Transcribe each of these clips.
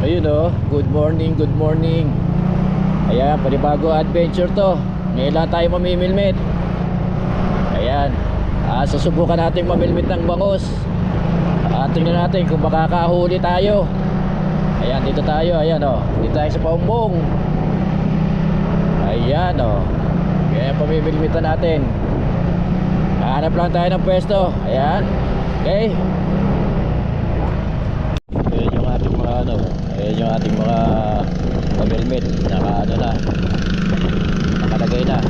Ayun oh, good morning, good morning. Ayan, panibago adventure to. Ngayon lang tayo mamimilmit. Ayan, susubukan natin mamilmit ng bangus. Tingnan natin kung makakahuli tayo. Ayan, dito tayo, ayan oh. Dito tayo sa paumbong. Ayan oh. Kaya pamimilmitan natin. Hanap lang tayo ng pwesto. Ayan. Okay. Ayan yung ating mga ano. Ayan yung ating mga pamilmit. Naka ano na. Nakalagay na.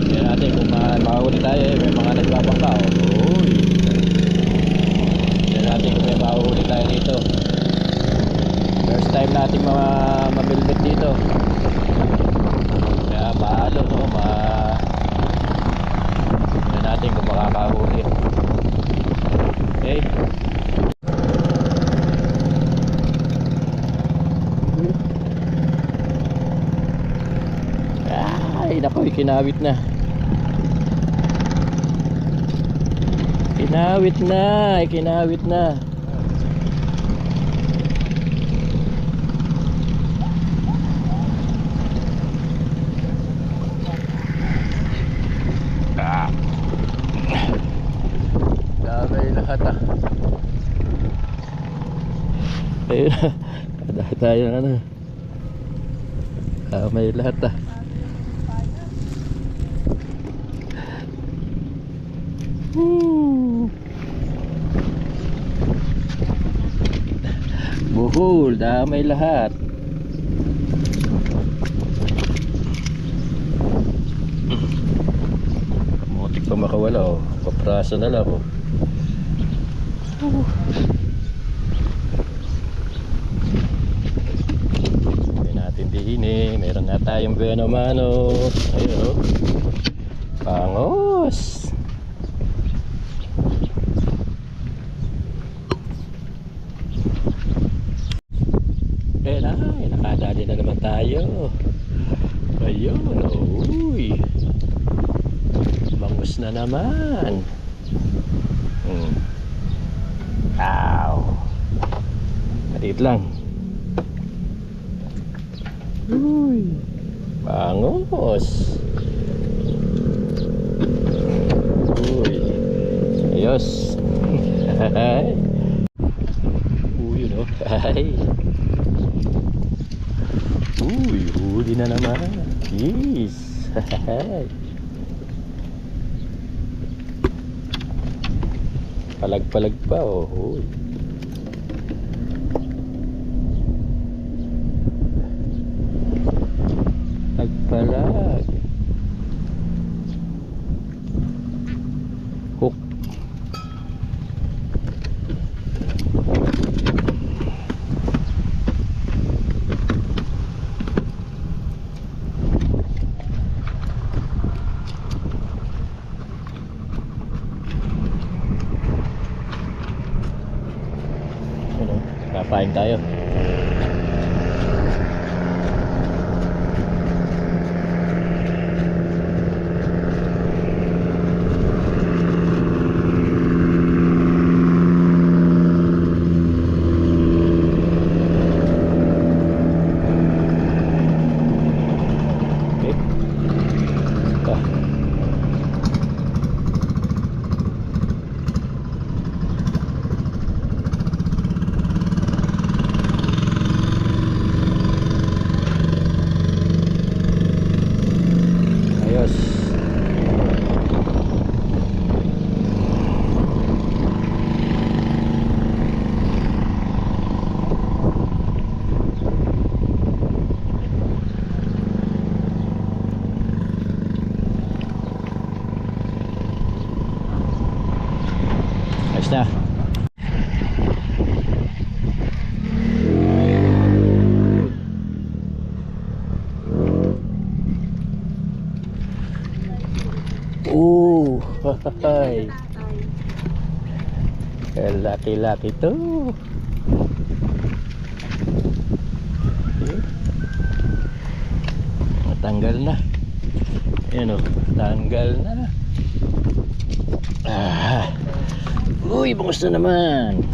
Ayan natin kung makahuli tayo. May mga nagbabangka oh. Uy. Ayan natin kung may makahuli tayo dito. First time natin mamilmit dito. Kaya paalo no. Ayan natin kung makakahuli. Okay. Ay naku, kinawit na. Kinawit na, kinawit na. Damay lahat ah. Ayun na. Ada tayo ng ano. Damay lahat ah. Buhol, damay lahat. Mutik pa makawala oh. Papraso na lang oh. Hindi natin diini. Meron na tayong buena mano. Ayun oh. Pangos. Nakadali na naman tayo. Ayun, uy. Bangus na naman. Ow. Maliit lang. Uy. Bangus. Uy. Ayos. Uy, no? Ay. Uy, huli na naman. Yes. Palag-palag pa oh. Uy. Palag-palag. Hook. Kapain tayo. Ayos na. Hay. Laki-laki to. Matanggal na. Ayan o, tanggal na. Uy, bangus na naman.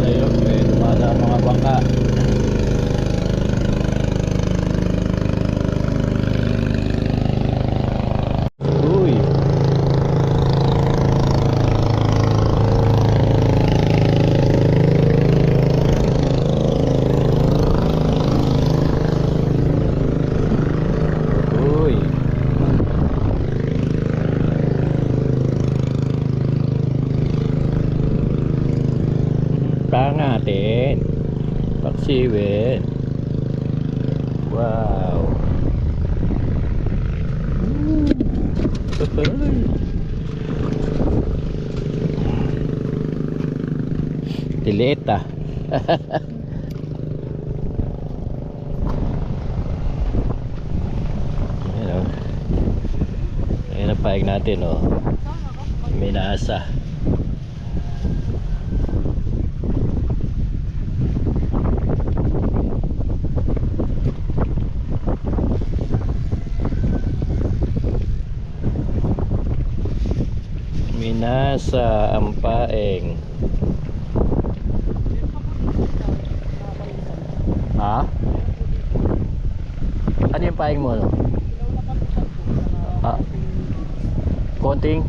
Tayo, may dumada ang mga bangka. Uy. Uy. Pangatin. Paksiwin. Wow. Diliit ah. Ayan o. Ayan ang paig natin o. May naasa. Minasa ang paeng. Ha? Ano yung paeng mo no? Ah, konting?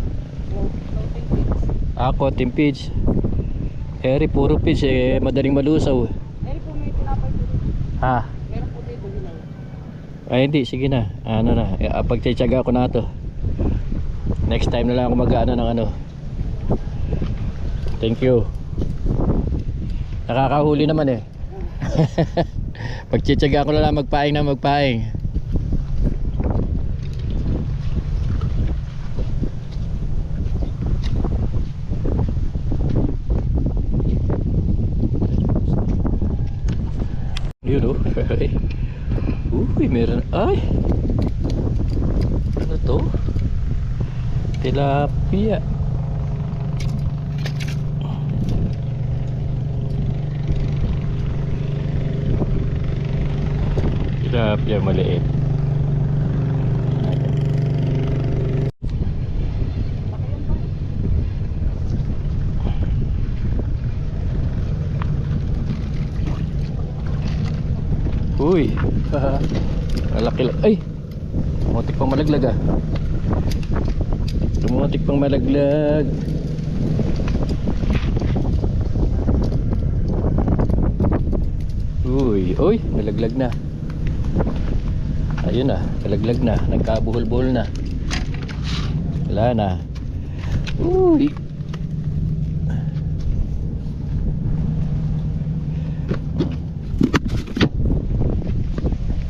Ah, konting pitch. Eri, puro pitch eh, madaling malusaw. Eri po may tinapay po. Ha? Meron po tayo bulilaw. Ay hindi, sige na. Ano na, pagtsatsaga ko na to. Next time na lang ako mag-ano ng ano. Thank you. Nakakahuli naman eh. Pagtsatsaga ko na lang magpaing na magpaing. Yun oh. Uy, meron. Ay! Ano to? Tilapia. Tilapia maliit. Uy. Malaki lang. Ay! Mutik pang malaglag ah. Tumutik pang malaglag. Uy, uy, malaglag na. Ayun na, malaglag na. Nagkabuhol-buhol na. Wala na. Uy.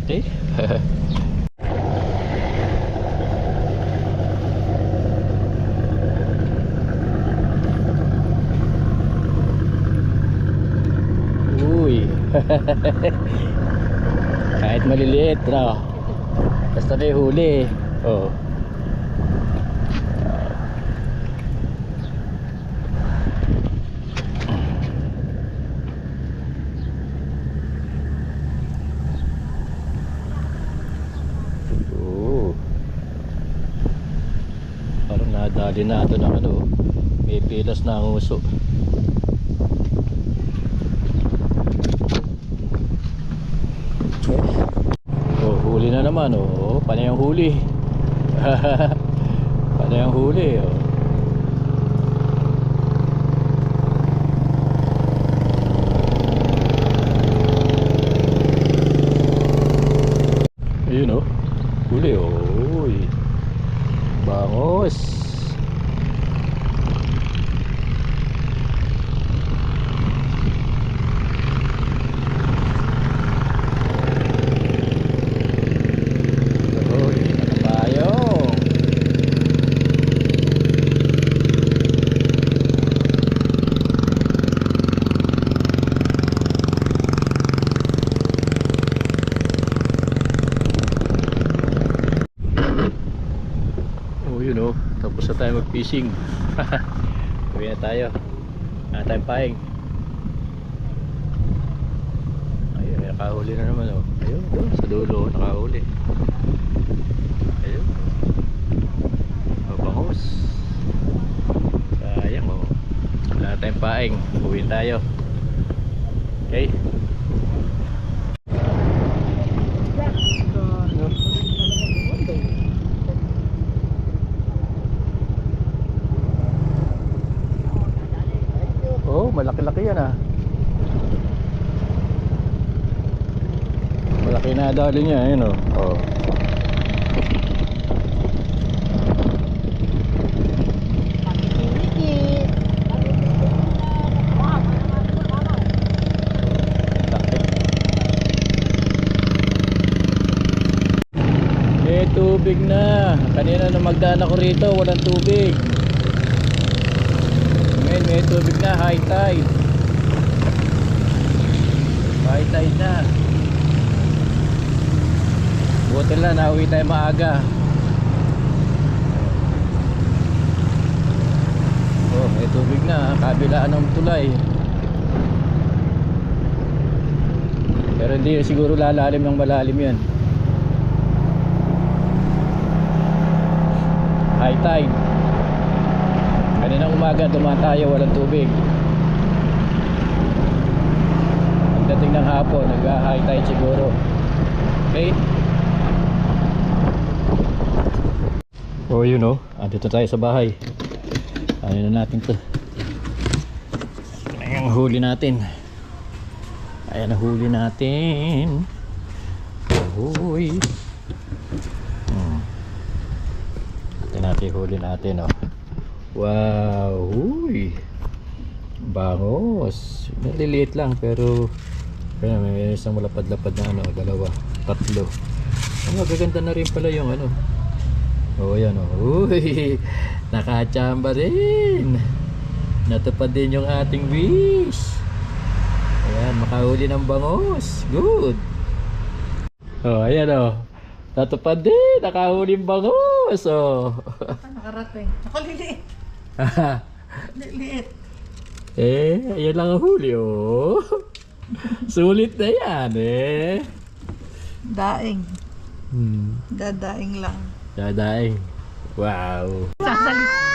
Eh. Uy. Kahit maliliit, no? Basta may huli. Oh. Oh. Parang nadali na ito ng ano. May pilas na ang uso. Oh, huli na naman oh. Panay ang huli. Panay ang huli oh. Ayun oh. Huli oh. Uy. Bangos. Tapos na tayo mag-fishing. Uwi na tayo. Wala tayong paing. Ayun, nakahuli na naman oh. Ayun, sa dulo nakahuli. Ayun. Mabangos. Sayang oh. Wala tayong paing. Uwi tayo. Okay. Oh, malaki-laki yan ah. Malaki na dali niya, ayun oh. Oh. May tubig na. Kanina nung magdaan ako rito, walang tubig. Ngayon may tubig na, high tide. High tide na. Buti lang, nauwi tayo maaga. Oh, may tubig na, kabilaan ng tulay. Pero hindi siguro lalalim ng malalim yan. High tide. Kaninang umaga dumaan tayo, walang tubig. Pagdating ng hapon, nag-high tide siguro. Okay? Oh, yun oh. Andito tayo sa bahay. Ano na natin to. Ayan ang huli natin. Ayan ang huli natin. Uy. Ito natin huli natin oh. Wow. Uy. Bangos. Maliliit lang pero may isang malapad-lapad na ano. Dalawa. Tatlo. Ang magaganda na rin pala yung ano. Oh, yan oh. Uy, nakachamba rin. Natupad din yung ating wish. Ayan, makahuli ng bangos. Good. Oh, ayan oh. Natupad din, nakahuli ng bangos. Oh. Nakarating. Ako liliit. Liliit. Ayan lang ang huli oh. Sulit na yan eh. Daing. Dadaing lang. Dadaing. Wow. Sasalit.